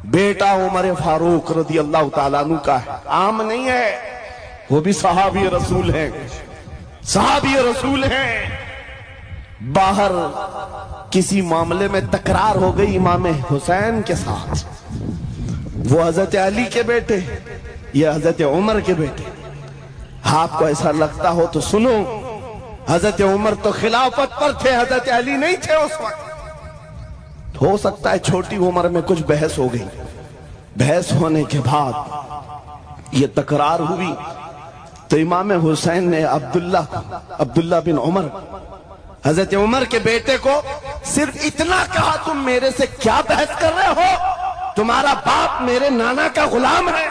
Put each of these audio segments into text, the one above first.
بیٹا عمر فاروق رضی اللہ تعالیٰ عنہ کا ہے، عام نہیں ہے، وہ بھی صحابی رسول ہیں، صحابی رسول ہیں۔ باہر کسی معاملے میں تکرار ہو گئی امام حسین کے ساتھ، وہ حضرت علی کے بیٹے، یہ حضرت عمر کے بیٹے۔ آپ کو ایسا لگتا ہو تو سنو، حضرت عمر تو خلافت پر تھے، حضرت علی نہیں تھے اس وقت۔ ہو سکتا ہے چھوٹی عمر میں کچھ بحث ہو گئی، بحث ہونے کے بعد یہ تکرار ہوئی تو امام حسین نے عبداللہ بن عمر، حضرت عمر کے بیٹے کو صرف اتنا کہا، تم میرے سے کیا بحث کر رہے ہو؟ تمہارا باپ میرے نانا کا غلام ہے،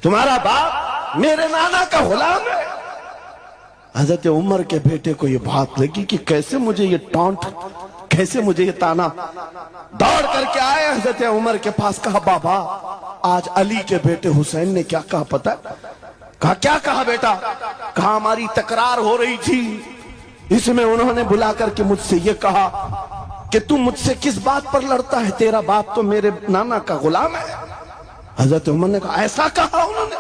تمہارا باپ میرے نانا کا غلام ہے۔ حضرت عمر کے بیٹے کو یہ بات لگی کہ کیسے مجھے یہ ٹانٹ، کیسے مجھے یہ تانا۔ دوڑ کر کے آئے حضرت عمر کے پاس، کہا بابا آج علی کے بیٹے حسین نے کیا کہا پتہ؟ کہا کیا کہا بیٹا؟ کہا ہماری تکرار ہو رہی تھی، اس میں انہوں نے بلا کر کے مجھ سے یہ کہا کہ تم مجھ سے کس بات پر لڑتا ہے، تیرا باپ تو میرے نانا کا غلام ہے۔ حضرت عمر نے کہا ایسا کہا انہوں نے،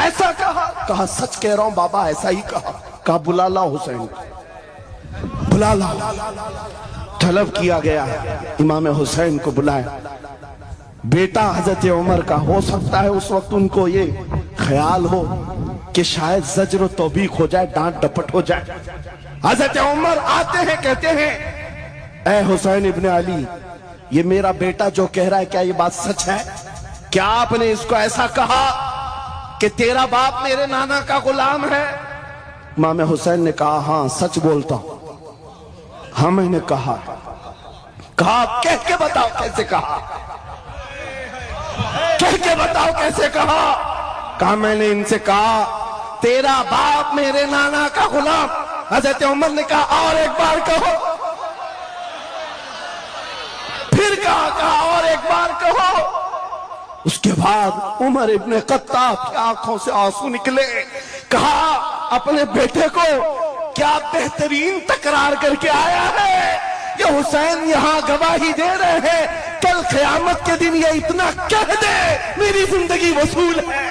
ایسا کہا؟ کہا سچ کہہ رہا ہوں بابا ایسا ہی کہا۔ کہا بلا لا حسین، بلا لا۔ طلب کیا گیا، امام حسین کو بلایا۔ بیٹا حضرت عمر کا، ہو سکتا ہے اس وقت ان کو یہ خیال ہو کہ شاید زجر و توبیخ ہو جائے، ڈانٹ ڈپٹ ہو جائے۔ حضرت عمر آتے ہیں، کہتے ہیں اے حسین ابن علی، یہ میرا بیٹا جو کہہ رہا ہے کیا یہ بات سچ ہے؟ کیا آپ نے اس کو ایسا کہا کہ تیرا باپ میرے نانا کا غلام ہے؟ امام حسین نے کہا ہاں سچ بولتا ہوں، ہاں میں نے کہا۔ کہا کہہ کے بتاؤ کیسے کہا، کہہ کے بتاؤ کیسے کہا؟ کہا میں نے ان سے کہا تیرا باپ میرے نانا کا غلام۔ حضرت عمر نے کہا اور ایک بار کہو، پھر کہا اور ایک بار کہو۔ اس کے بعد عمر ابن خطاب کی آنکھوں سے آنسو نکلے۔ کہا اپنے بیٹے کو کیا بہترین تکرار کر کے آیا ہے، یہ حسین یہاں گواہی دے رہے ہیں، کل قیامت کے دن یہ اتنا کہہ دے میری زندگی وصول ہے۔